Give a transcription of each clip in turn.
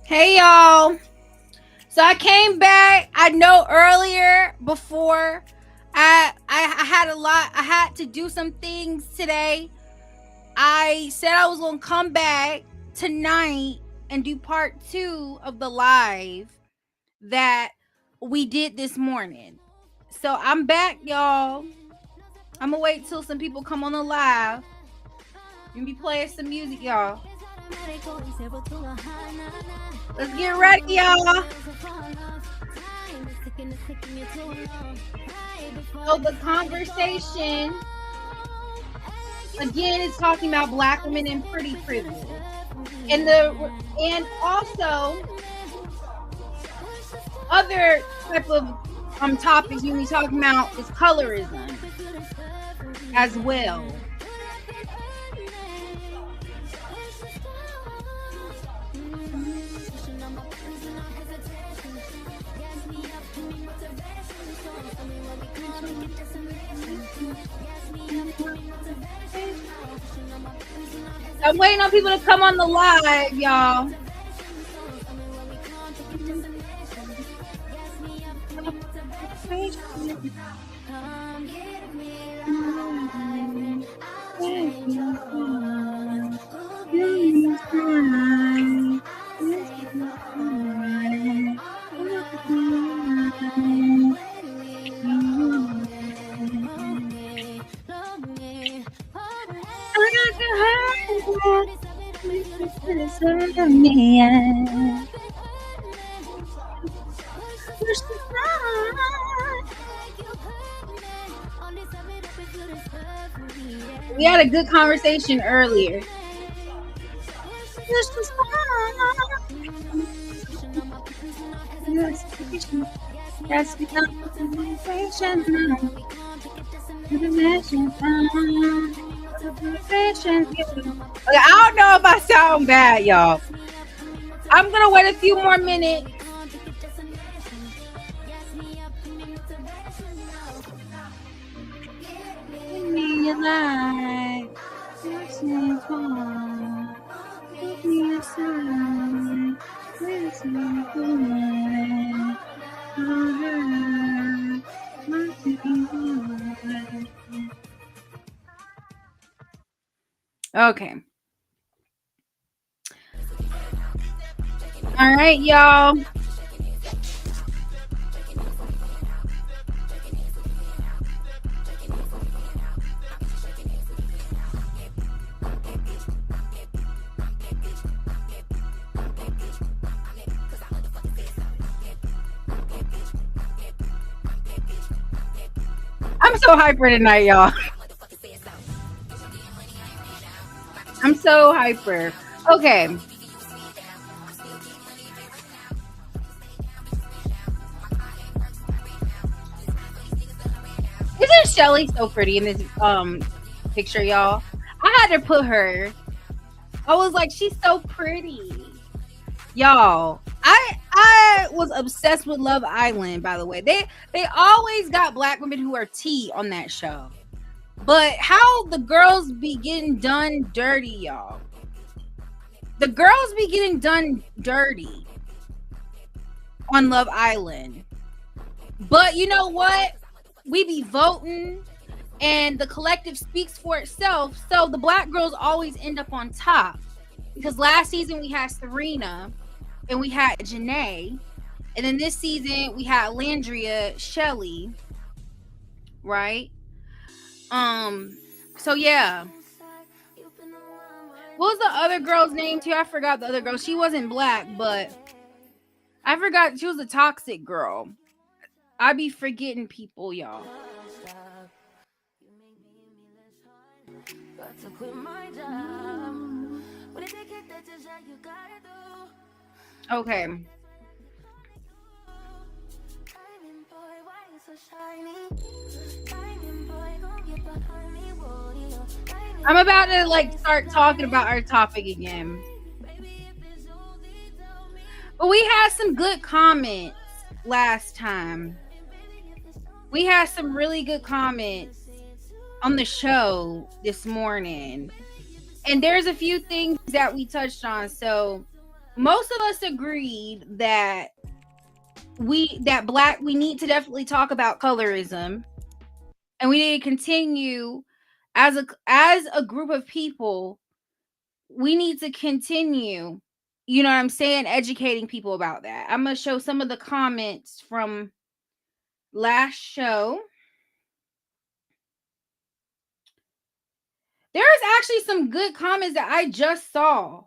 Hey y'all. So I came back. I know earlier before I had a lot. I had to do some things today. I said I was gonna come back tonight and do part 2 of the live that we did this morning. So I'm back, y'all. I'm gonna wait till some people come on the live and be playing some music, y'all. Let's get ready, y'all. So the conversation again is talking about Black women and pretty privilege, and also other type of topics we talking about is colorism as well. I'm waiting on people to come on the live, y'all. We had a good conversation earlier. Okay, I don't know if I sound bad, y'all. I'm gonna wait a few more minutes. Okay. All right, y'all. I'm so hyper tonight, y'all. I'm so hyper. Okay. Isn't Shelly so pretty in this picture, y'all? I had to put her. I was like, she's so pretty. Y'all, I was obsessed with Love Island, by the way. They always got Black women who are tea on that show. But how the girls be getting done dirty, y'all. The girls be getting done dirty on Love Island. But you know what? We be voting and the collective speaks for itself. So the Black girls always end up on top. Because last season we had Serena and we had Janae. And then this season we had Landria, Shelly. Right? So yeah. What was the other girl's name too? I forgot the other girl. She wasn't Black, but I forgot she was a toxic girl. I be forgetting people, y'all. Okay. I'm about to start talking about our topic again. But we had some good comments last time. We had some really good comments on the show this morning. And there's a few things that we touched on. So most of us agreed that we need to definitely talk about colorism, and we need to continue as a group of people. We need to continue, you know what I'm saying, educating people about that. I'm gonna show some of the comments from last show. There's actually some good comments that I just saw.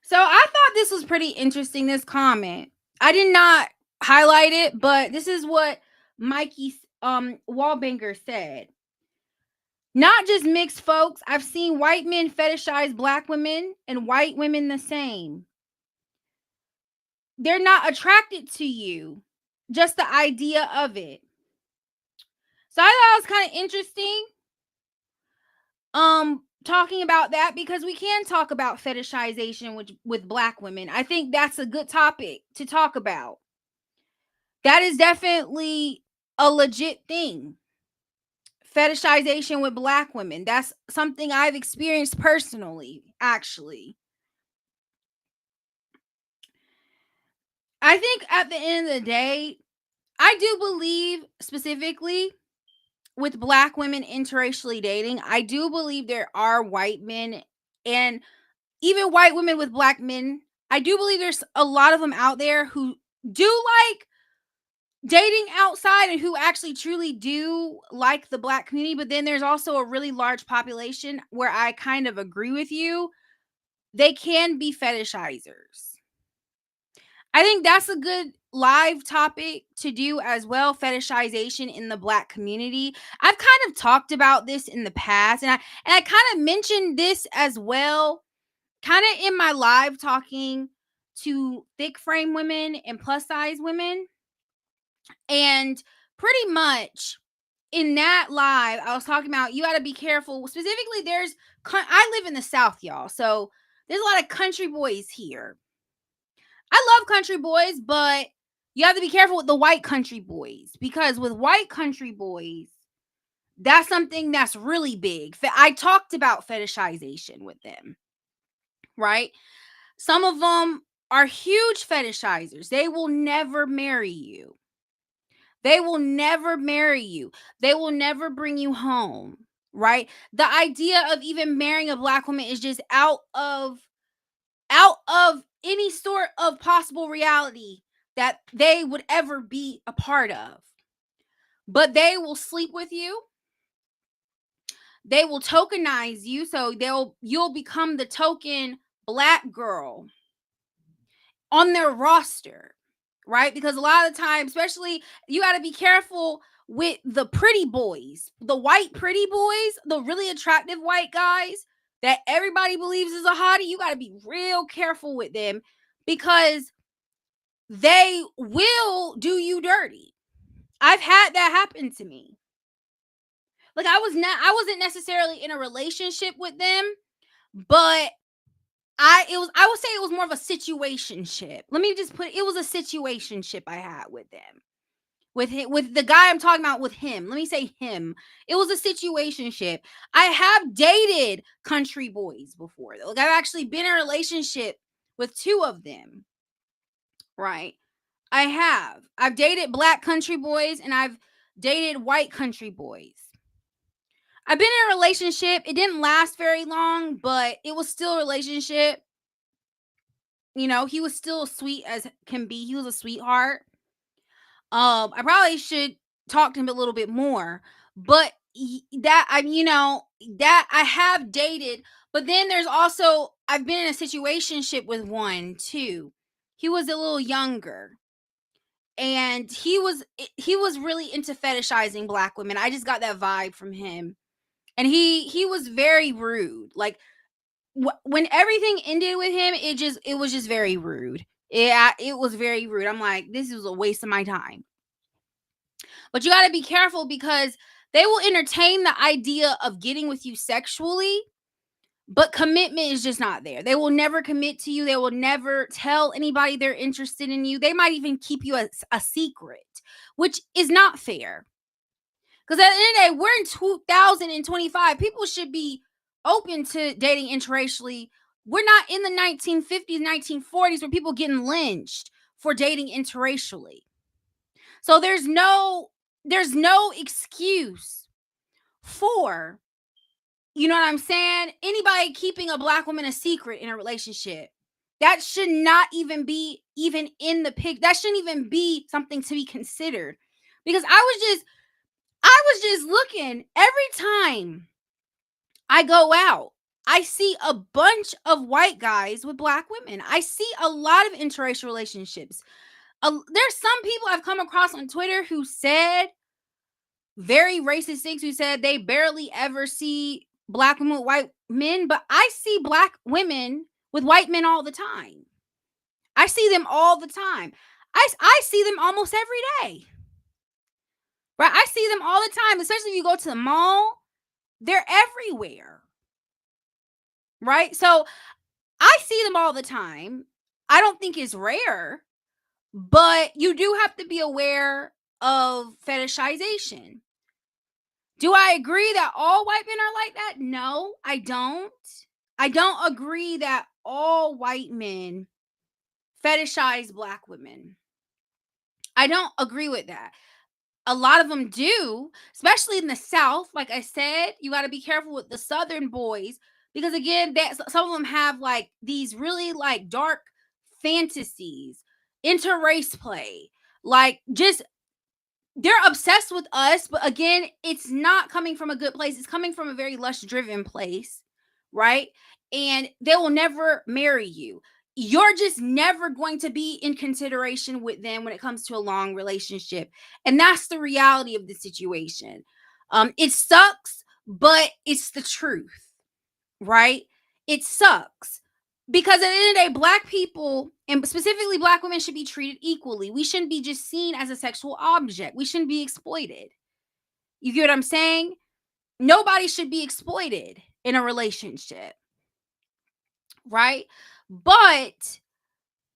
So I thought this was pretty interesting, this comment. I did not highlight it, but this is what Mikey Wallbanger said. Not just mixed folks. I've seen white men fetishize black women and white women the same. They're not attracted to you, just the idea of it. So I thought it was kind of interesting talking about that, because we can talk about fetishization with black women. I think that's a good topic to talk about. That is definitely a legit thing. Fetishization with black women. That's something I've experienced personally, actually. I think at the end of the day, I do believe specifically with black women interracially dating, I do believe there are white men and even white women with black men. I do believe there's a lot of them out there who do like dating outside and who actually truly do like the black community. But then there's also a really large population where I kind of agree with you. They can be fetishizers. I think that's a good live topic to do as well, fetishization in the black community. I've kind of talked about this in the past, and I kind of mentioned this as well, kind of in my live talking to thick frame women and plus size women. And pretty much in that live, I was talking about you got to be careful. Specifically, I live in the South, y'all. So there's a lot of country boys here. I love country boys, but you have to be careful with the white country boys, because with white country boys, that's something that's really big. I talked about fetishization with them, right? Some of them are huge fetishizers. They will never marry you. They will never marry you. They will never bring you home, right? The idea of even marrying a black woman is just out of any sort of possible reality that they would ever be a part of. But they will sleep with you. They will tokenize you, so you'll become the token black girl on their roster, right? Because a lot of the time, especially, you got to be careful with the pretty boys, the white pretty boys, the really attractive white guys that everybody believes is a hottie. You got to be real careful with them, because they will do you dirty. I've had that happen to me. Like, I wasn't necessarily in a relationship with them, but I would say it was more of a situationship. Let me just it was a situationship I had with them. With the guy I'm talking about, with him. Let me say him. It was a situationship. I have dated country boys before. Like, I've actually been in a relationship with two of them. Right? I have. I've dated black country boys and I've dated white country boys. I've been in a relationship. It didn't last very long, but it was still a relationship. You know, he was still sweet as can be. He was a sweetheart. I probably should talk to him a little bit more, but that I have dated. But then there's also, I've been in a situationship with one too. He was a little younger, and he was really into fetishizing black women. I just got that vibe from him, and he was very rude. Like, when everything ended with him, it was just very rude. It was very rude. I'm like, this is a waste of my time. But you got to be careful, because they will entertain the idea of getting with you sexually, but commitment is just not there. They will never commit to you. They will never tell anybody they're interested in you. They might even keep you a secret, which is not fair. Because at the end of the day, we're in 2025. People should be open to dating interracially. We're not in the 1950s, 1940s where people getting lynched for dating interracially. So there's no excuse for, you know what I'm saying, anybody keeping a black woman a secret in a relationship. That should not even be in the pic. That shouldn't even be something to be considered. Because I was just looking, every time I go out, I see a bunch of white guys with black women. I see a lot of interracial relationships. There's some people I've come across on Twitter who said very racist things, who said they barely ever see black women with white men, but I see black women with white men all the time. I see them all the time. I see them almost every day. Right? I see them all the time, especially if you go to the mall. They're everywhere. Right? So I see them all the time. I don't think it's rare, but you do have to be aware of fetishization. Do I agree that all white men are like that? No, I don't. I don't agree that all white men fetishize black women. I don't agree with that. A lot of them do, especially in the South. Like I said, you got to be careful with the Southern boys, because again, some of them have like these really like dark fantasies, inter-race play, like just they're obsessed with us. But again, it's not coming from a good place. It's coming from a very lust-driven place, right? And they will never marry you. You're just never going to be in consideration with them when it comes to a long relationship. And that's the reality of the situation. It sucks, but it's the truth, right? It sucks. Because at the end of the day, black people, and specifically black women, should be treated equally. We shouldn't be just seen as a sexual object. We shouldn't be exploited. You get what I'm saying? Nobody should be exploited in a relationship, right? But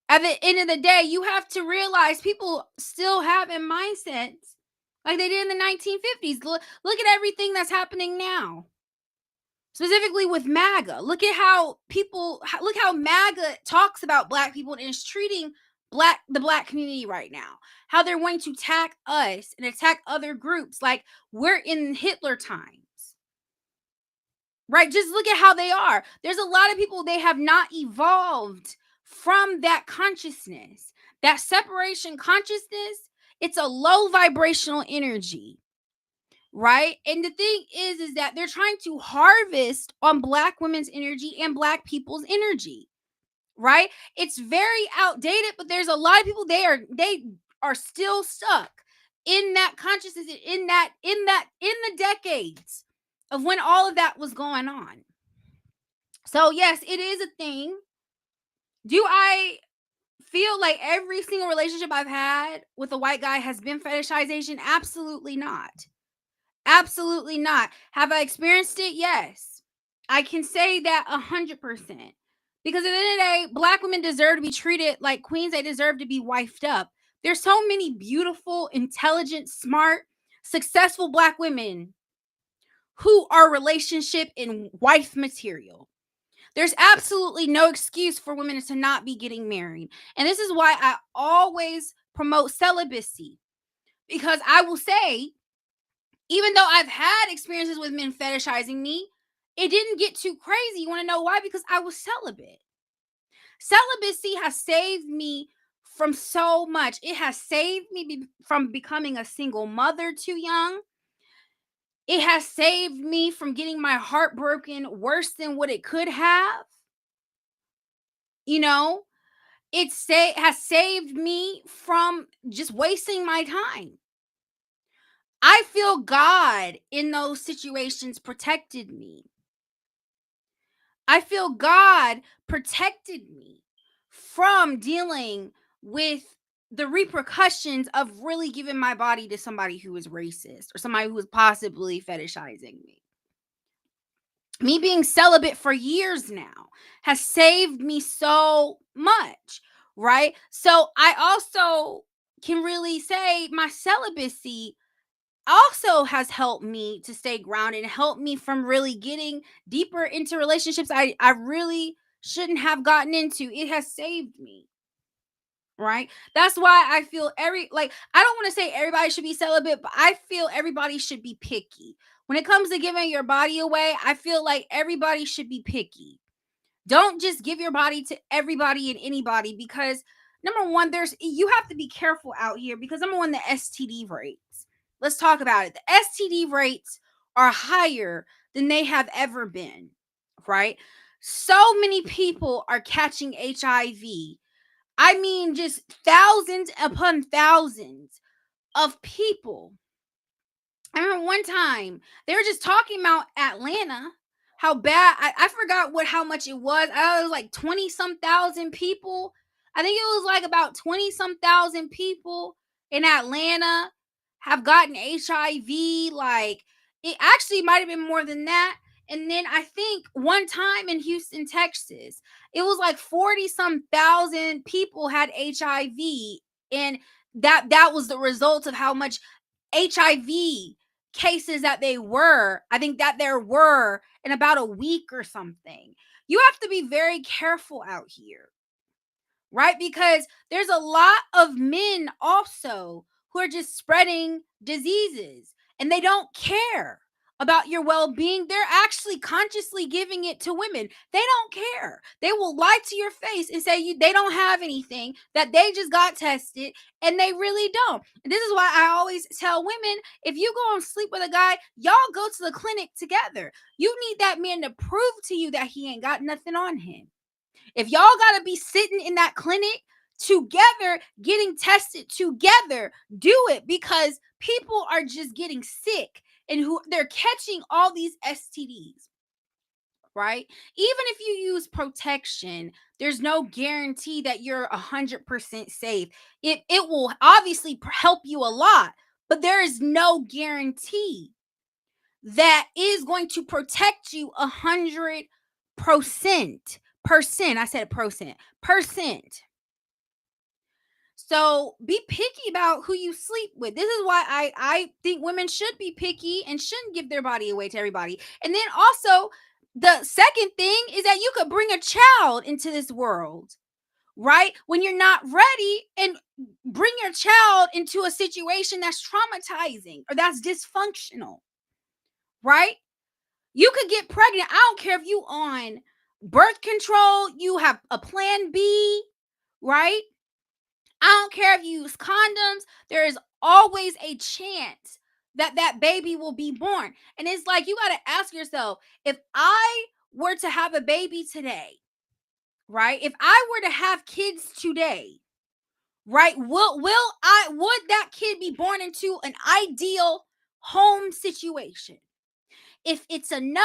at the end of the day, you have to realize people still have in mindsets like they did in the 1950s. Look at everything that's happening now. Specifically with MAGA. Look how MAGA talks about black people and is treating the black community right now. How they're going to attack us and attack other groups like we're in Hitler times. Right? Just look at how they are. There's a lot of people, they have not evolved from that consciousness. That separation consciousness, it's a low vibrational energy. Right? And the thing is that they're trying to harvest on black women's energy and black people's energy. Right? It's very outdated, but there's a lot of people, they are still stuck in that consciousness, in the decades of when all of that was going on. So yes, it is a thing. Do I feel like every single relationship I've had with a white guy has been fetishization? Absolutely not. Absolutely not. Have I experienced it? Yes. I can say that 100%. Because at the end of the day, black women deserve to be treated like queens. They deserve to be wifed up. There's so many beautiful, intelligent, smart, successful black women who are relationship and wife material. There's absolutely no excuse for women to not be getting married. And this is why I always promote celibacy. Because I will say, even though I've had experiences with men fetishizing me, it didn't get too crazy. You want to know why? Because I was celibate. Celibacy has saved me from so much. It has saved me from becoming a single mother too young. It has saved me from getting my heart broken worse than what it could have. You know, has saved me from just wasting my time. I feel God in those situations protected me. I feel God protected me from dealing with the repercussions of really giving my body to somebody who is racist or somebody who is possibly fetishizing me. Me being celibate for years now has saved me so much, right? So I also can really say my celibacy also has helped me to stay grounded and helped me from really getting deeper into relationships I really shouldn't have gotten into. It has saved me, right? That's why I feel I don't want to say everybody should be celibate, but I feel everybody should be picky. When it comes to giving your body away, I feel like everybody should be picky. Don't just give your body to everybody and anybody, because number one, there's you have to be careful out here, because number one, the STD rates. Let's talk about it. The STD rates are higher than they have ever been, right? So many people are catching HIV. I mean, just thousands upon thousands of people. I remember one time they were just talking about Atlanta, how bad. I forgot how much it was. I was like 20 some thousand people. I think it was like about 20 some thousand people in Atlanta have gotten HIV. Like, it actually might have been more than that. And then I think one time in Houston, Texas, it was like 40 some thousand people had HIV. And that was the result of how much HIV cases that I think that there were in about a week or something. You have to be very careful out here, right? Because there's a lot of men also who are just spreading diseases and they don't care about your well-being. They're actually consciously giving it to women. They don't care. They will lie to your face and say they don't have anything, that they just got tested, and they really don't. And this is why I always tell women, if you go and sleep with a guy, y'all go to the clinic together. You need that man to prove to you that he ain't got nothing on him. If y'all got to be sitting in that clinic together, getting tested together, do it, because people are just getting sick and who they're catching all these STDs, right? Even if you use protection, there's no guarantee that you're 100% safe. It will obviously help you a lot, but there is no guarantee that is going to protect you 100%. I said percent. So be picky about who you sleep with. This is why I think women should be picky and shouldn't give their body away to everybody. And then also, the second thing is that you could bring a child into this world, right? When you're not ready, and bring your child into a situation that's traumatizing or that's dysfunctional, right? You could get pregnant. I don't care if you on birth control, you have a plan B, right? I don't care if you use condoms. There is always a chance that that baby will be born. And it's like, you got to ask yourself, if I were to have a baby today, right? If I were to have kids today, right? Would that kid be born into an ideal home situation? If it's a no,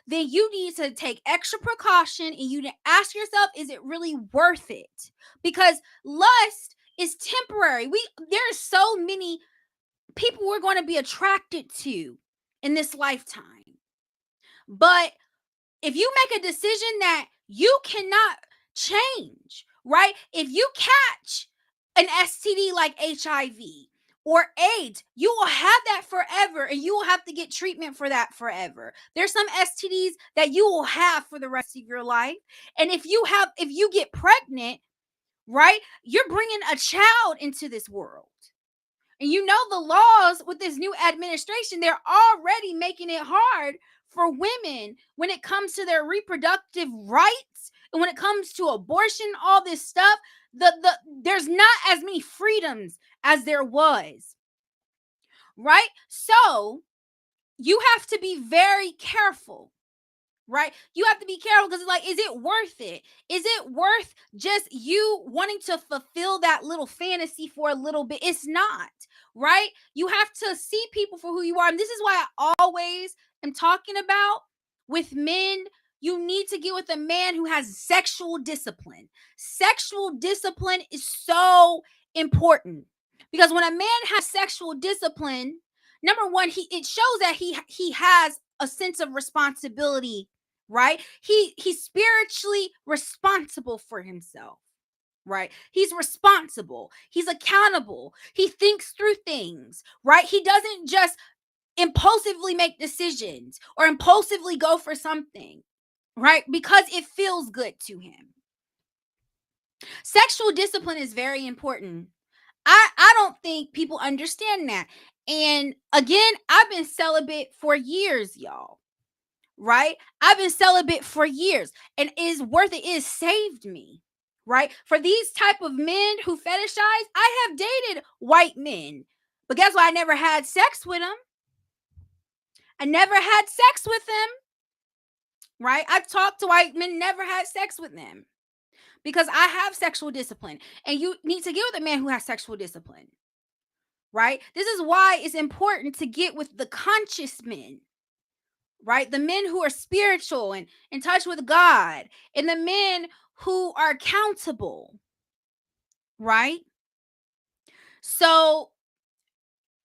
then you need to take extra precaution and you need to ask yourself, is it really worth it? Because lust is temporary. There's so many people we're going to be attracted to in this lifetime. But if you make a decision that you cannot change, right? If you catch an STD like HIV or AIDS, you will have that forever, and you will have to get treatment for that forever. There's some STDs that you will have for the rest of your life. And if you get pregnant, right, you're bringing a child into this world. And you know, the laws with this new administration, they're already making it hard for women when it comes to their reproductive rights and when it comes to abortion, all this stuff. There's not as many freedoms as there was, right? So you have to be very careful, right? You have to be careful, because it's like, is it worth it? Is it worth just you wanting to fulfill that little fantasy for a little bit? It's not, right? You have to see people for who you are. And this is why I always am talking about, with men, you need to get with a man who has sexual discipline. Sexual discipline is so important, because when a man has sexual discipline, number one, it shows that he has a sense of responsibility, right? He's spiritually responsible for himself. right? He's responsible. He's accountable. He thinks through things, right? He doesn't just impulsively make decisions or impulsively go for something, right? Because it feels good to him. Sexual discipline is very important. I don't think people understand that. And again, I've been celibate for years, y'all. Right? I've been celibate for years, and it is worth it. It has saved me. Right? For these type of men who fetishize, I have dated white men. But guess what? I never had sex with them. I never had sex with them. Right? I've talked to white men, never had sex with them. Because I have sexual discipline. And you need to get with a man who has sexual discipline. Right? This is why it's important to get with the conscious men, right? The men who are spiritual and in touch with God, and the men who are accountable, right? So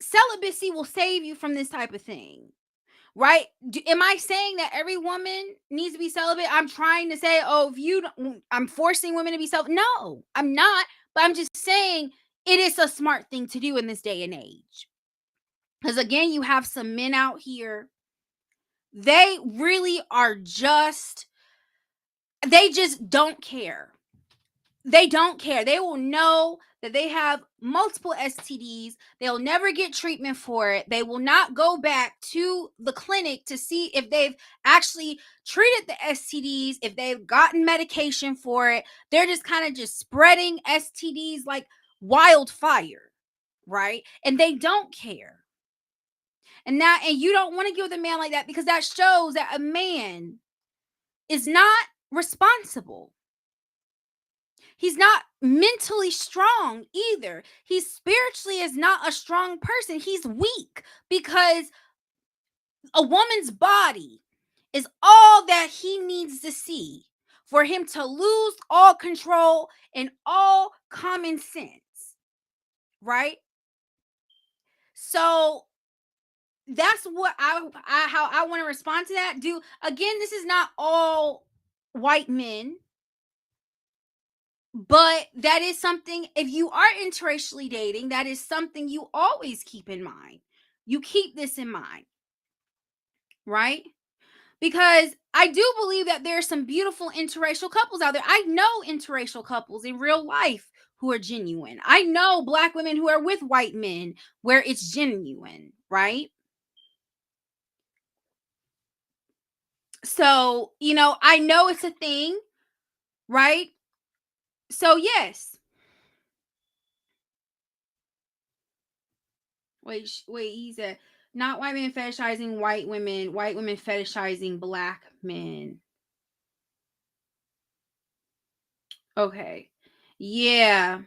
celibacy will save you from this type of thing, right? Am I saying that every woman needs to be celibate? I'm trying to say, oh, if you don't, I'm forcing women to be celibate. No, I'm not. But I'm just saying it is a smart thing to do in this day and age. Because again, you have some men out here, they really are just, they just don't care. They don't care. They will know that they have multiple STDs. They'll never get treatment for it. They will not go back to the clinic to see if they've actually treated the STDs, if they've gotten medication for it. They're just kind of just spreading STDs like wildfire, right? And they don't care. And you don't want to get with a man like that, because that shows that a man is not responsible. He's not mentally strong either. He spiritually is not a strong person. He's weak, because a woman's body is all that he needs to see for him to lose all control and all common sense, right? So that's what how I want to respond to that. Again, this is not all white men. But that is something, if you are interracially dating, that is something you always keep in mind. You keep this in mind, right? Because I do believe that there are some beautiful interracial couples out there. I know interracial couples in real life who are genuine. I know Black women who are with white men where it's genuine, right? So, I know it's a thing, right? So, yes. Wait, he said, not white men fetishizing white women fetishizing Black men. Okay. Yeah.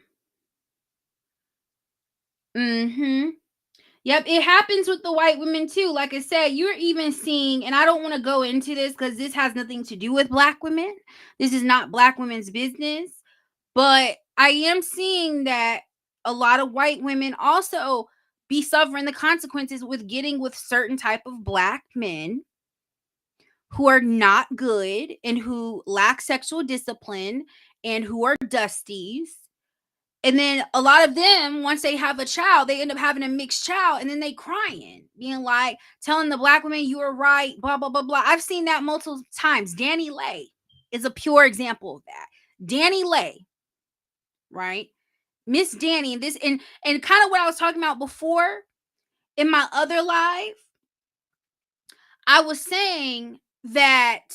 Mm-hmm. Yep, it happens with the white women too. Like I said, you're even seeing, and I don't want to go into this because this has nothing to do with Black women. This is not Black women's business. But I am seeing that a lot of white women also be suffering the consequences with getting with certain type of Black men who are not good and who lack sexual discipline and who are dusties. And then a lot of them, once they have a child, they end up having a mixed child, and then they crying, being like, telling the Black women, you were right, blah, blah, blah, blah. I've seen that multiple times. Danny Lay is a pure example of that. Danny Lay, right? Miss Danny, and kind of what I was talking about before in my other live, I was saying that,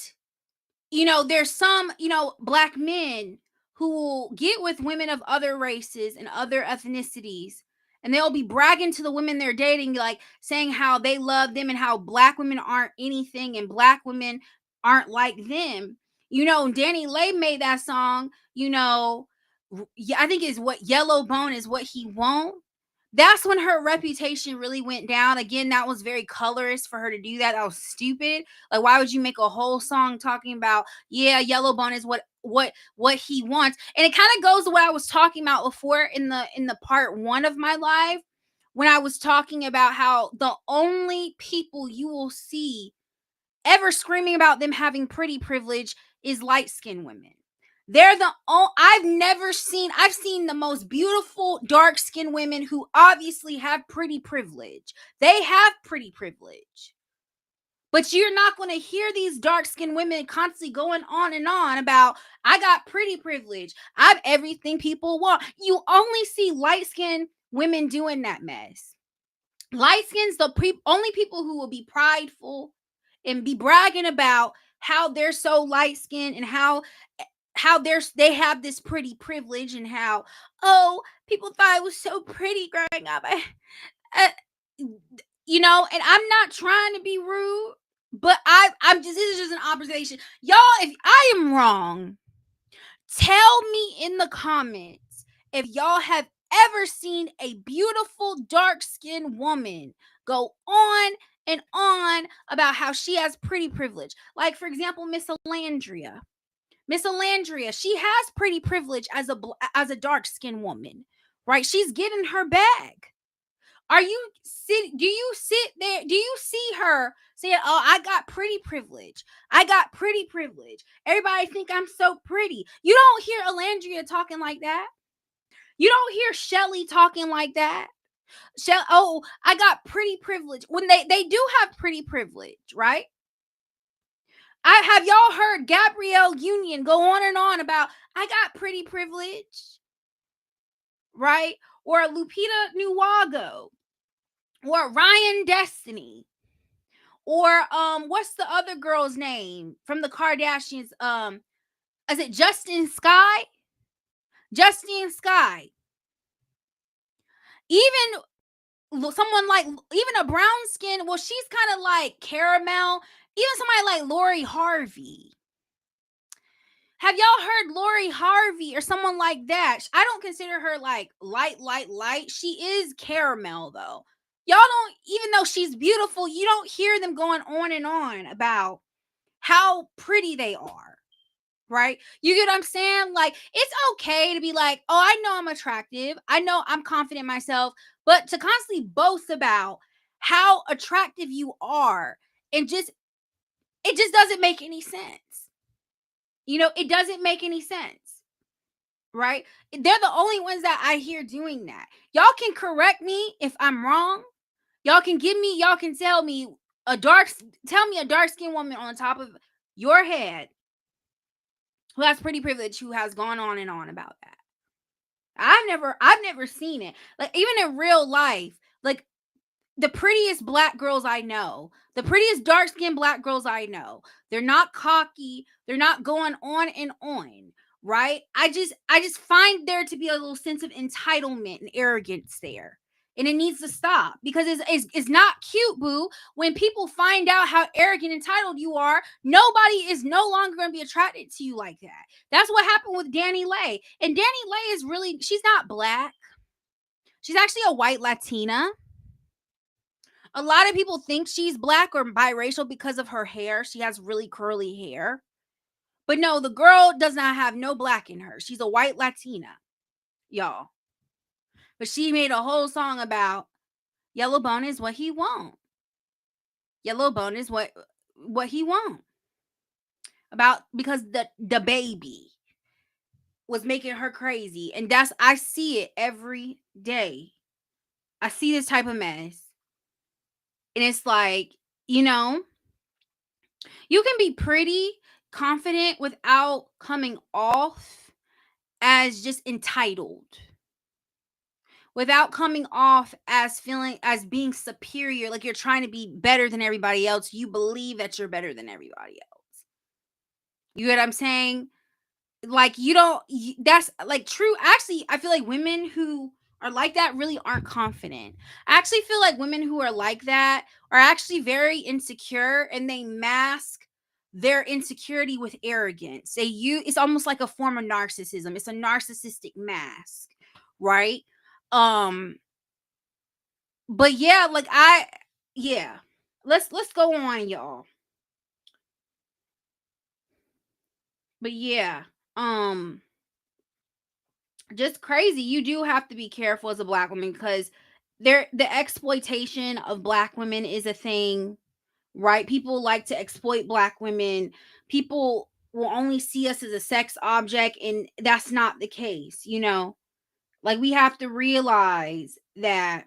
there's some, Black men who will get with women of other races and other ethnicities, and they'll be bragging to the women they're dating, like saying how they love them and how Black women aren't anything and Black women aren't like them. Danny Lay made that song, I think is what Yellow Bone is what he won't. That's when her reputation really went down. Again, that was very colorist for her to do that. That was stupid. Like, why would you make a whole song talking about, yeah, Yellow Bone is what he wants? And it kind of goes to what I was talking about before in the part 1 of my live, when I was talking about how the only people you will see ever screaming about them having pretty privilege is light-skinned women. They're the only, I've seen the most beautiful dark skinned women who obviously have pretty privilege. They have pretty privilege. But you're not going to hear these dark skinned women constantly going on and on about, I got pretty privilege. I've everything people want. You only see light skinned women doing that mess. Light skins, only people who will be prideful and be bragging about how they're so light skinned and how they have this pretty privilege, and how, oh, people thought I was so pretty growing up. Uh, you know, and I'm not trying to be rude, but I'm just, this is just an observation. Y'all, if I am wrong, tell me in the comments if y'all have ever seen a beautiful dark-skinned woman go on and on about how she has pretty privilege. Like, for example, Miss Alandria. Miss Alandria, she has pretty privilege as a dark-skinned woman, right? She's getting her bag. Do you sit there? Do you see her saying, "Oh, I got pretty privilege. I got pretty privilege. Everybody think I'm so pretty." You don't hear Alandria talking like that. You don't hear Shelly talking like that. Oh, I got pretty privilege. When they do have pretty privilege, right? I have y'all heard Gabrielle Union go on and on about, I got pretty privilege, right? Or Lupita Nyong'o, or Ryan Destiny, or what's the other girl's name from the Kardashians? Is it Justin Sky? Justine Sky. Even someone like, even a brown skin, well, she's kind of like caramel. Even somebody like Lori Harvey. Have y'all heard Lori Harvey or someone like that? I don't consider her like light. She is caramel though. Y'all don't, even though she's beautiful, you don't hear them going on and on about how pretty they are, right? You get what I'm saying? Like, it's okay to be like, oh, I know I'm attractive. I know I'm confident in myself, but to constantly boast about how attractive you are, and it just doesn't make any sense. You know, it doesn't make any sense. Right? They're the only ones that I hear doing that. Y'all can correct me if I'm wrong. Y'all can tell me a dark-skinned woman on the top of your head who has pretty privilege, who has gone on and on about that. I've never seen it. Like, even in real life, like, the prettiest black girls I know, the prettiest dark-skinned black girls I know, they're not cocky, they're not going on and on, right? I just find there to be a little sense of entitlement and arrogance there. And it needs to stop, because it's not cute, boo. When people find out how arrogant and entitled you are, nobody is no longer going to be attracted to you like that. That's what happened with Danny Lay. And Danny Lay is really, she's not black. She's actually a white Latina. A lot of people think she's black or biracial because of her hair. She has really curly hair. But no, the girl does not have no black in her. She's a white Latina, y'all. But she made a whole song about yellow bone is what he want. Yellow bone is what he want. About, because the baby was making her crazy. And I see it every day. I see this type of mess. And it's like, you know, you can be pretty confident without coming off as just entitled, without coming off as being superior, like you're trying to be better than everybody else. You believe that you're better than everybody else. You get what I'm saying? Like, that's like true. Actually, I feel like women who are like that really aren't confident. I actually feel like women who are like that are actually very insecure, and they mask their insecurity with arrogance. It's almost like a form of narcissism. It's a narcissistic mask, right? But yeah, like yeah. Let's go on, y'all. But yeah, just crazy. You do have to be careful as a black woman, because the exploitation of black women is a thing, right? People like to exploit black women. People will only see us as a sex object, and that's not the case, you know? Like, we have to realize that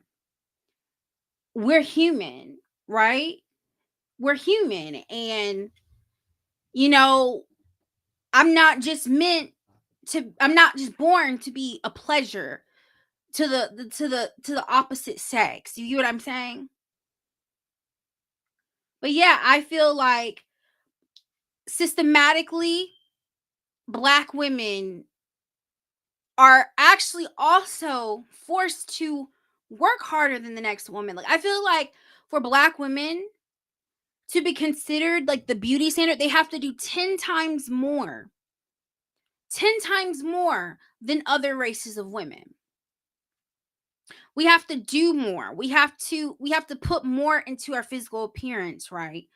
we're human, right? We're human, and you know, I'm not just born to be a pleasure to the opposite sex. You get what I'm saying? But yeah, I feel like systematically black women are actually also forced to work harder than the next woman. Like, I feel like for black women to be considered like the beauty standard, they have to do 10 times more, 10 times more than other races of women. We have to do more. We have to put more into our physical appearance, right?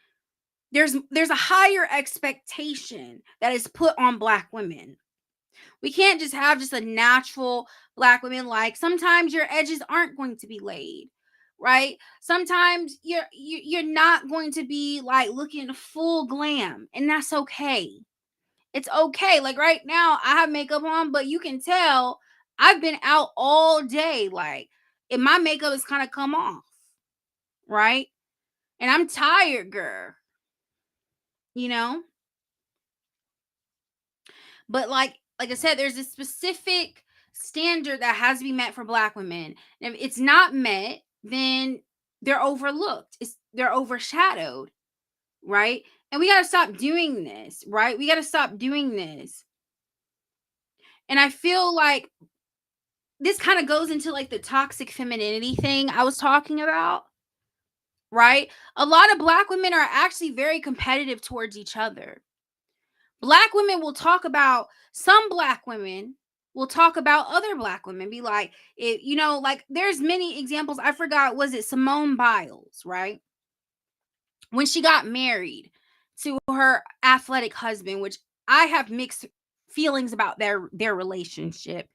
There's a higher expectation that is put on black women. We can't just have just a natural black women. Like, sometimes your edges aren't going to be laid, right? Sometimes you're not going to be like looking full glam, and that's okay. It's okay. Like, right now I have makeup on, but you can tell I've been out all day, like, and my makeup has kind of come off, right? And I'm tired, girl, you know? But like I said, there's a specific standard that has to be met for black women. And if it's not met, then they're overlooked. They're overshadowed, right? And we got to stop doing this, right? We got to stop doing this. And I feel like this kind of goes into like the toxic femininity thing I was talking about, right? A lot of black women are actually very competitive towards each other. Black women will talk about some black women will talk about other black women, be like, it, you know, like there's many examples. I forgot, was it Simone Biles, right? When she got married to her athletic husband, which I have mixed feelings about their relationship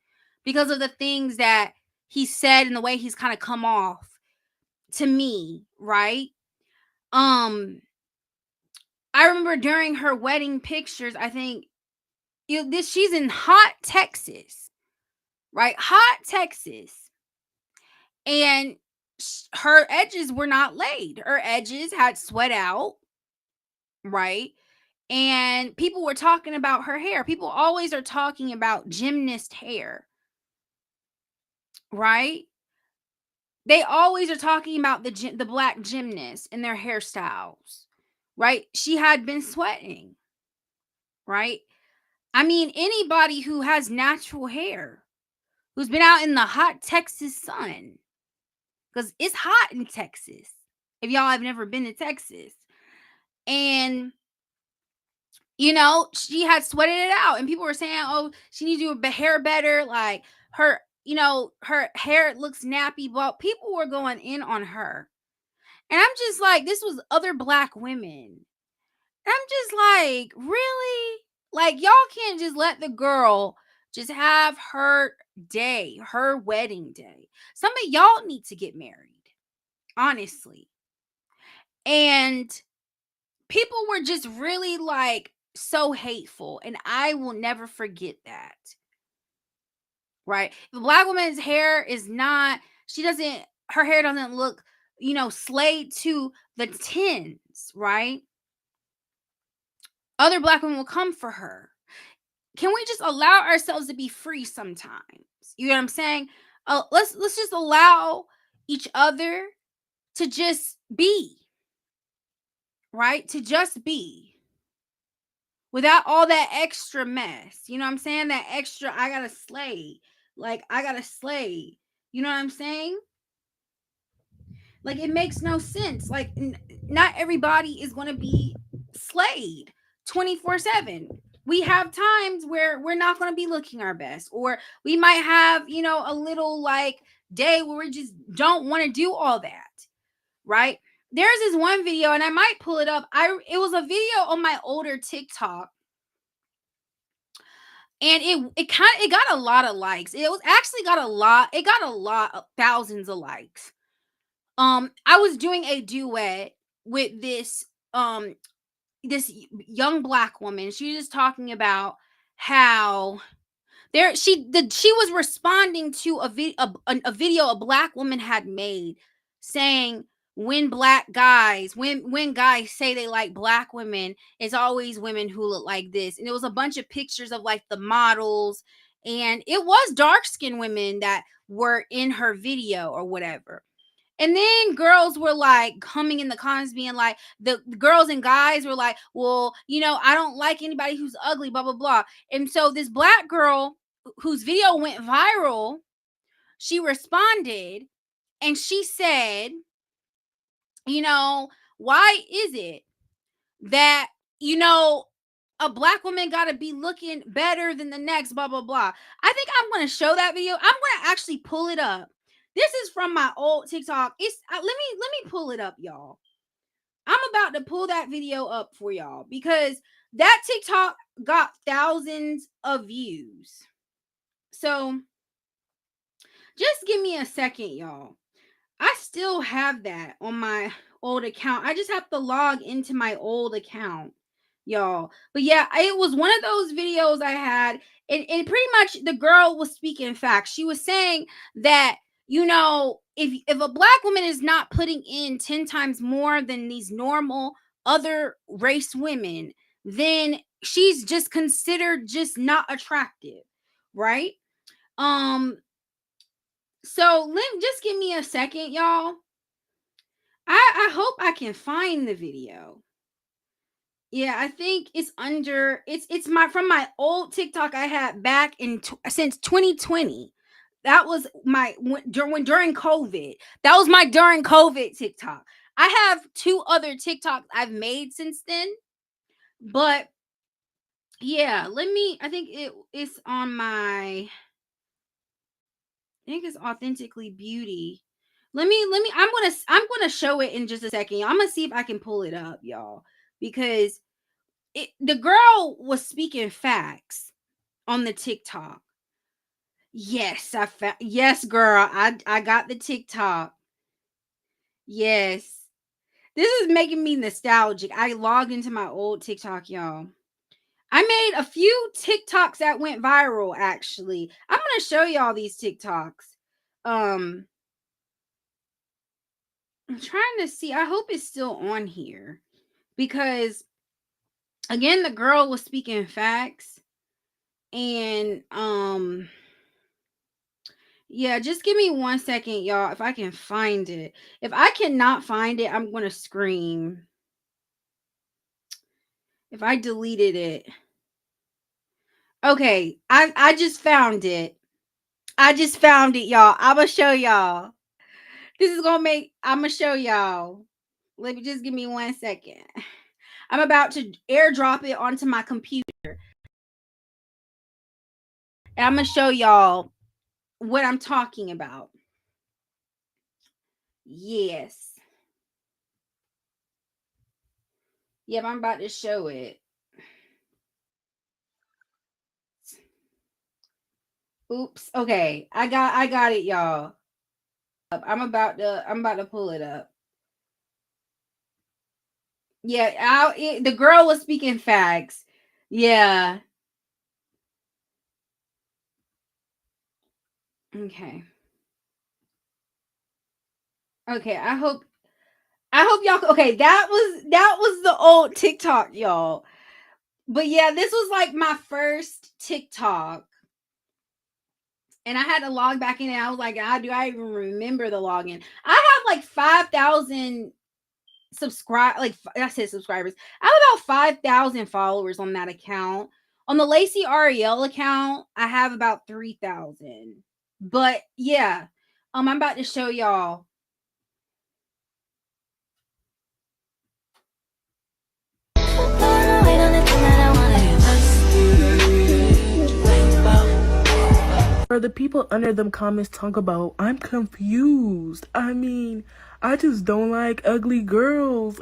because of the things that he said and the way he's kind of come off to me, right? Um, I remember during her wedding pictures, I think she's in hot Texas, right? Hot Texas. And her edges were not laid. Her edges had sweat out, right? And people were talking about her hair. People always are talking about gymnast hair, right? They always are talking about the black gymnasts and their hairstyles, right? She had been sweating, right? I mean, anybody who has natural hair, who's been out in the hot Texas sun, because it's hot in Texas. If y'all have never been to Texas, and she had sweated it out, and people were saying, "Oh, she needs to do her hair better." Like, her hair looks nappy, but people were going in on her, and I'm just like, this was other black women. I'm just like, really? Like, y'all can't just let the girl just have her day, her wedding day. Some of y'all need to get married, honestly. And people were just really like so hateful. And I will never forget that. Right? If a black woman's hair is not, her hair doesn't look, slayed to the tens, right? Other black women will come for her. Can we just allow ourselves to be free sometimes? You know what I'm saying? Let's just allow each other to just be, right? To just be without all that extra mess. You know what I'm saying? That extra, I gotta slay. Like, I gotta slay. You know what I'm saying? Like, it makes no sense. Like, not everybody is gonna be slayed 24/7. We have times where we're not going to be looking our best, or we might have, a little like day where we just don't want to do all that, right? There's this one video, and I might pull it up. It was a video on my older TikTok, and it got a lot of likes. It was actually got a lot. It got a lot of thousands of likes. I was doing a duet with this this young black woman. She was just talking about how she was responding to a video a black woman had made saying when guys say they like black women, it's always women who look like this. And it was a bunch of pictures of like the models, and it was dark-skinned women that were in her video or whatever. And then girls were like coming in the comments being like, the girls and guys were like, well, I don't like anybody who's ugly, blah, blah, blah. And so this black girl whose video went viral, she responded and she said, why is it that, a black woman got to be looking better than the next, blah, blah, blah. I think I'm going to show that video. I'm going to actually pull it up. This is from my old TikTok. Let me pull it up, y'all. I'm about to pull that video up for y'all because that TikTok got thousands of views. So just give me a second, y'all. I still have that on my old account. I just have to log into my old account, y'all. But yeah, it was one of those videos I had, and pretty much the girl was speaking facts. She was saying that, if a black woman is not putting in 10 times more than these normal other race women, then she's just considered just not attractive, right? So just give me a second, y'all. I hope I can find the video. Yeah, I think it's under it's from my old TikTok I had back in since 2020. That was during COVID. That was my during COVID TikTok. I have 2 other TikToks I've made since then. But yeah, I think it's on my, I think it's Authentically Beauty. I'm gonna show it in just a second. I'm gonna see if I can pull it up, y'all, because the girl was speaking facts on the TikTok. Yes, yes, girl. I got the TikTok. Yes. This is making me nostalgic. I logged into my old TikTok, y'all. I made a few TikToks that went viral, actually. I'm going to show y'all these TikToks. I'm trying to see. I hope it's still on here because, again, the girl was speaking facts. And, yeah, just give me 1 second, y'all, if I can find it. If I cannot find it, I'm going to scream. If I deleted it. Okay, I just found it. I just found it, y'all. I'm going to show y'all. I'm going to show y'all. Let me just give me 1 second. I'm about to airdrop it onto my computer. And I'm going to show y'all what I'm talking about. Yes. Yep, I'm about to show it. Oops. Okay. I got it, y'all. I'm about to pull it up. Yeah, the girl was speaking facts. Yeah. Okay. Okay, I hope y'all, okay, that was the old TikTok, y'all. But yeah, this was like my first TikTok. And I had to log back in and I was like, do I even remember the login? I have like 5,000 subscribers. I have about 5,000 followers on that account. On the Lacee Aurielle account, I have about 3,000. But yeah, I'm about to show y'all. Or the people under them comments talk about, I'm confused. I mean, I just don't like ugly girls.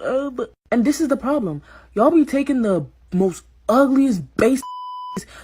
And this is the problem. Y'all be taking the most ugliest base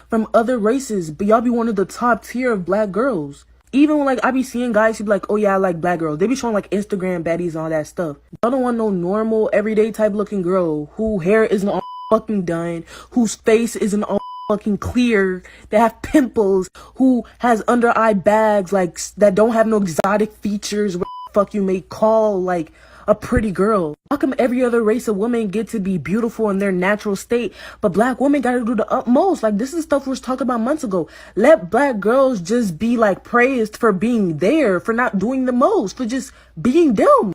from other races, but y'all be one of the top tier of black girls. Even when I be seeing guys who be like, oh yeah, I like black girls. They be showing Instagram baddies and all that stuff. Y'all don't want no normal, everyday type looking girl who hair isn't on fucking done, whose face isn't all fucking clear, that have pimples, who has under eye bags, like, that don't have no exotic features, what the fuck you may call, like, a pretty girl. How come every other race of women get to be beautiful in their natural state, but black women gotta do the utmost? Like, this is stuff we was talking about months ago. Let black girls just be, like, praised for being there, for not doing the most, for just being them.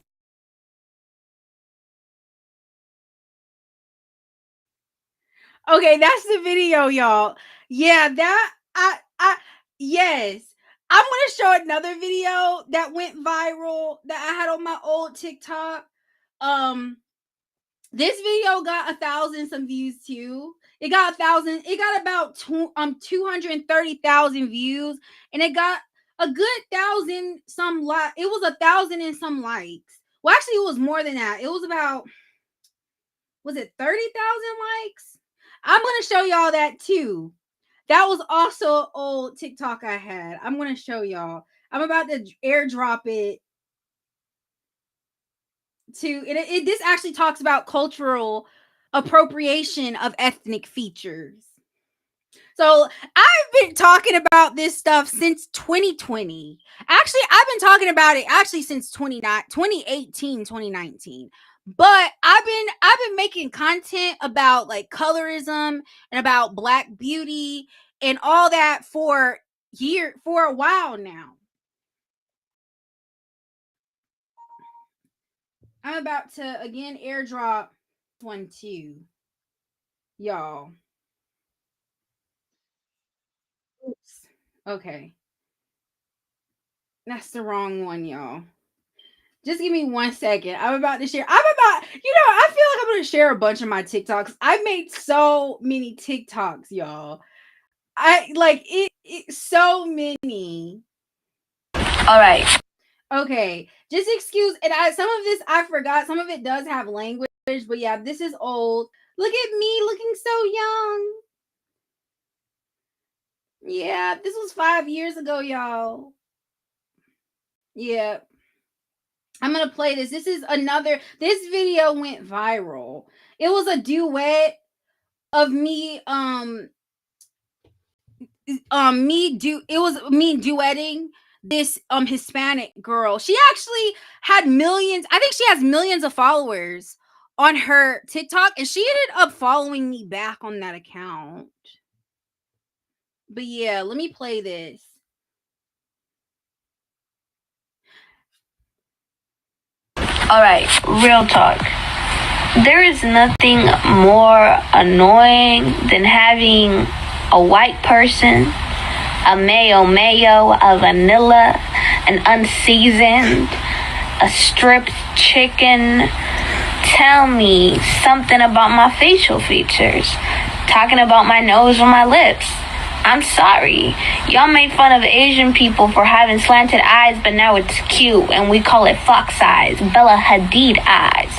Okay, that's the video, y'all. Yeah, that I yes. I'm gonna show another video that went viral that I had on my old TikTok. This video got 1,000 some views too. It got 1,000. It got about 230,000 views, and it got a good 1,000 some like. It was 1,000 and some likes. Well, actually, it was more than that. It was about, was it 30,000 likes? I'm gonna show y'all that too. That was also an old TikTok I had. I'm gonna show y'all. I'm about to airdrop it to it. This actually talks about cultural appropriation of ethnic features. So I've been talking about this stuff since 2020. Actually, I've been talking about it actually since 2018, 2019. But I've been making content about like colorism and about black beauty and all that for a while now. I'm about to again airdrop one too. Y'all. Oops. Okay. That's the wrong one, y'all. Just give me 1 second. I feel like I'm going to share a bunch of my TikToks. I've made so many TikToks, y'all. I like it so many. All right. Okay. Just excuse, and some of this I forgot. Some of it does have language, but yeah, this is old. Look at me looking so young. Yeah, this was 5 years ago, y'all. Yeah. I'm gonna play this. This video went viral. It was a duet of me it was me duetting this Hispanic girl. She actually had millions. I think she has millions of followers on her TikTok, and she ended up following me back on that account. But yeah, let me play this. All right, real talk. There is nothing more annoying than having a white person, a mayo, a vanilla, an unseasoned, a stripped chicken tell me something about my facial features, talking about my nose or my lips. I'm sorry. Y'all made fun of Asian people for having slanted eyes, but now it's cute, and we call it fox eyes, Bella Hadid eyes.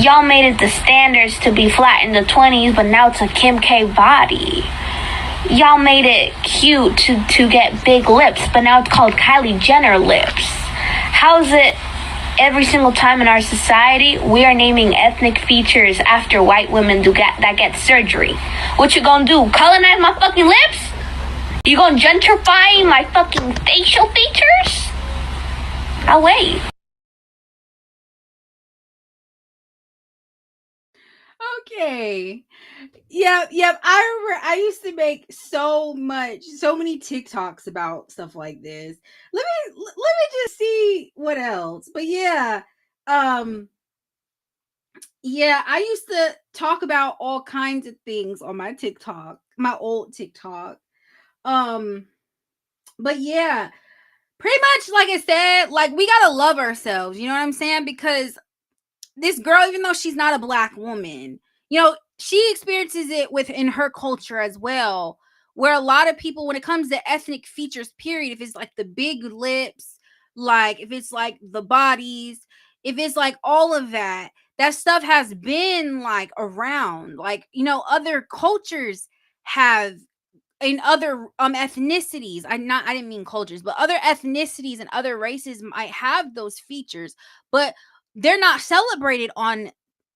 Y'all made it the standards to be flat in the 20s, but now it's a Kim K body. Y'all made it cute to get big lips, but now it's called Kylie Jenner lips. How's it every single time in our society we are naming ethnic features after white women that get surgery? What you gonna do, colonize my fucking lips? You gonna gentrify my fucking facial features? I'll wait. Okay. Yep. I remember I used to make so many TikToks about stuff like this. Let me just see what else. But yeah, yeah, I used to talk about all kinds of things on my TikTok, my old TikTok. But yeah, pretty much like I said, like we gotta love ourselves, you know what I'm saying? Because this girl, even though she's not a black woman, she experiences it within her culture as well, where a lot of people, when it comes to ethnic features, period, if it's like the big lips, like if it's like the bodies, if it's like all of that, that stuff has been like around. Like, other cultures have, in other ethnicities, I didn't mean cultures, but other ethnicities and other races might have those features, but they're not celebrated on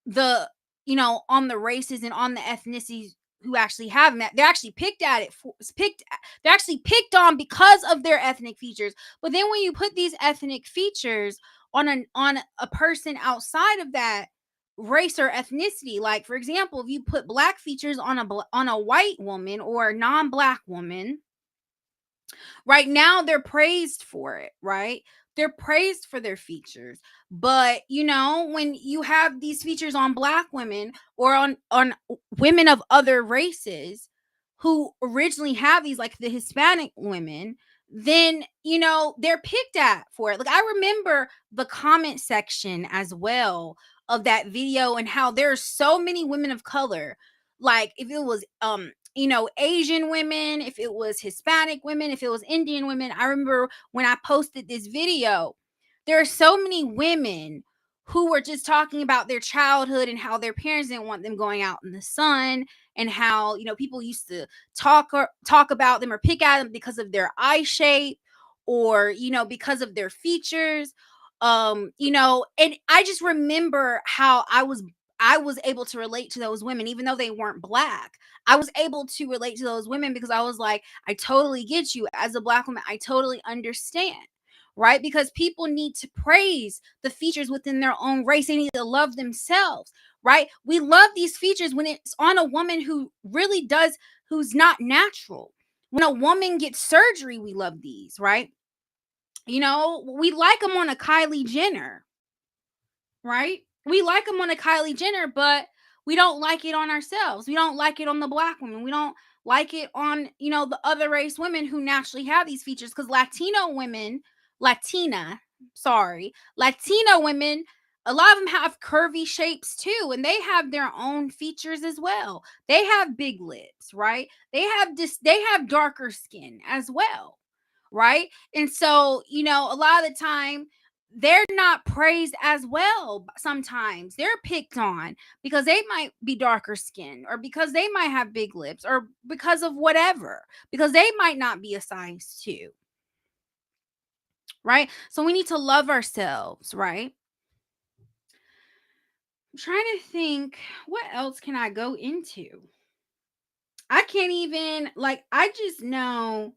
the on the races and on the ethnicities who actually have them. They're actually they're actually picked on because of their ethnic features. But then when you put these ethnic features on a person outside of that race or ethnicity, like for example, if you put black features on a white woman or a non-black woman, right now they're praised for it, right? They're praised for their features. But when you have these features on black women or on women of other races who originally have these, like the Hispanic women, then they're picked at for it. Like, I remember the comment section as well of that video, and how there's so many women of color, like if it was Asian women, if it was Hispanic women, if it was Indian women. I remember when I posted this video, there are so many women who were just talking about their childhood and how their parents didn't want them going out in the sun, and how people used to talk about them or pick at them because of their eye shape, or because of their features. And I just remember how I was able to relate to those women, even though they weren't black. I was able to relate to those women because I was like, I totally get you. As a black woman, I totally understand. Right? Because people need to praise the features within their own race. They need to love themselves. Right? We love these features when it's on a woman who's not natural. When a woman gets surgery, we love these, right? We like them on a Kylie Jenner, right? We like them on a Kylie Jenner, but we don't like it on ourselves. We don't like it on the black women. We don't like it on, the other race women who naturally have these features. Because Latina women, a lot of them have curvy shapes too, and they have their own features as well. They have big lips, right? They have darker skin as well, right? And so, a lot of the time they're not praised as well. Sometimes they're picked on because they might be darker skinned, or because they might have big lips, or because of whatever, because they might not be a size 2. Right? So we need to love ourselves, right? I'm trying to think, what else can I go into? I can't even, I just know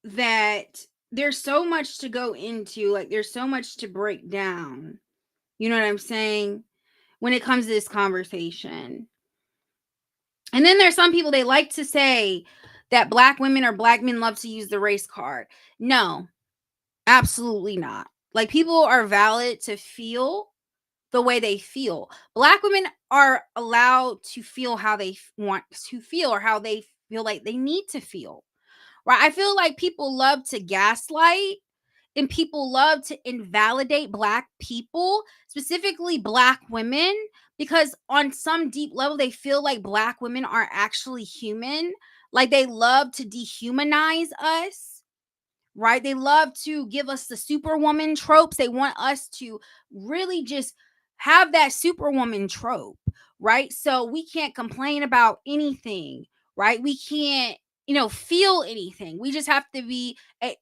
that there's so much to go into, like there's so much to break down. You know what I'm saying? When it comes to this conversation. And then there's some people, they like to say that black women or black men love to use the race card. No, absolutely not. Like, people are valid to feel the way they feel. Black women are allowed to feel how they want to feel, or how they feel like they need to feel. Right? I feel like people love to gaslight, and people love to invalidate black people, specifically black women, because on some deep level they feel like black women are actually human. Like, they love to dehumanize us, right? They love to give us the superwoman tropes. They want us to really just have that superwoman trope, right? So we can't complain about anything, right? We can't, feel anything. We just have to be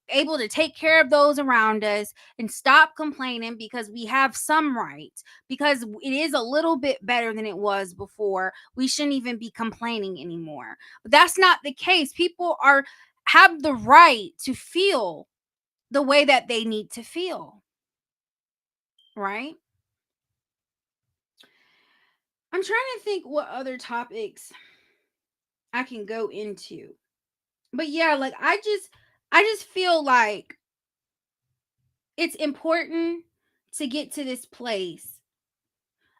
able to take care of those around us and stop complaining, because we have some rights, because it is a little bit better than it was before. We shouldn't even be complaining anymore. But that's not the case. People have the right to feel the way that they need to feel, right? I'm trying to think what other topics I can go into. But yeah, like I just feel like it's important to get to this place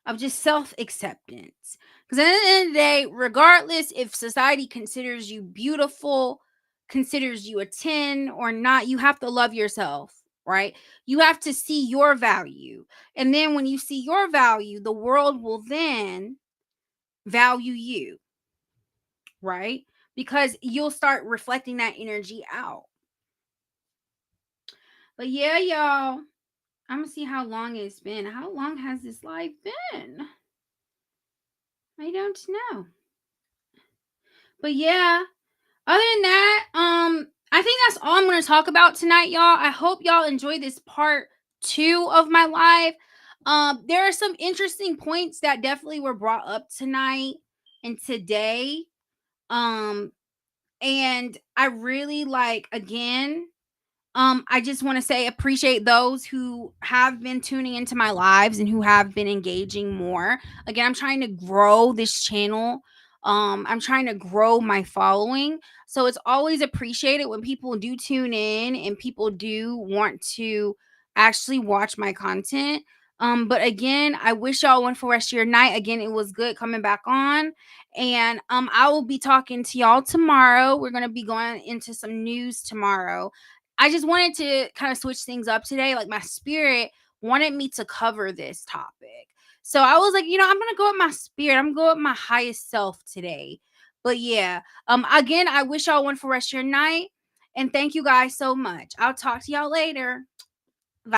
of just self-acceptance. Because at the end of the day, regardless if society considers you beautiful, considers you a 10 or not, you have to love yourself, right? You have to see your value. And then when you see your value, the world will then value you, right? Because you'll start reflecting that energy out. But yeah, y'all, I'm gonna see how long it's been. How long has this live been? I don't know. But yeah, other than that, I think that's all I'm going to talk about tonight, y'all. I hope y'all enjoy this part 2 of my live. There are some interesting points that definitely were brought up tonight and today. Um, and I really like, again, I just want to say appreciate those who have been tuning into my lives and who have been engaging more. Again, I'm trying to grow this channel. I'm trying to grow my following. So it's always appreciated when people do tune in and people do want to actually watch my content. But again, I wish y'all a wonderful rest of your night. Again, it was good coming back on. And I will be talking to y'all tomorrow. We're gonna be going into some news tomorrow. I just wanted to kind of switch things up today. Like, my spirit wanted me to cover this topic. So I was like, I'm gonna go with my spirit. I'm gonna go with my highest self today. But yeah, again, I wish y'all a wonderful rest of your night. And thank you guys so much. I'll talk to y'all later.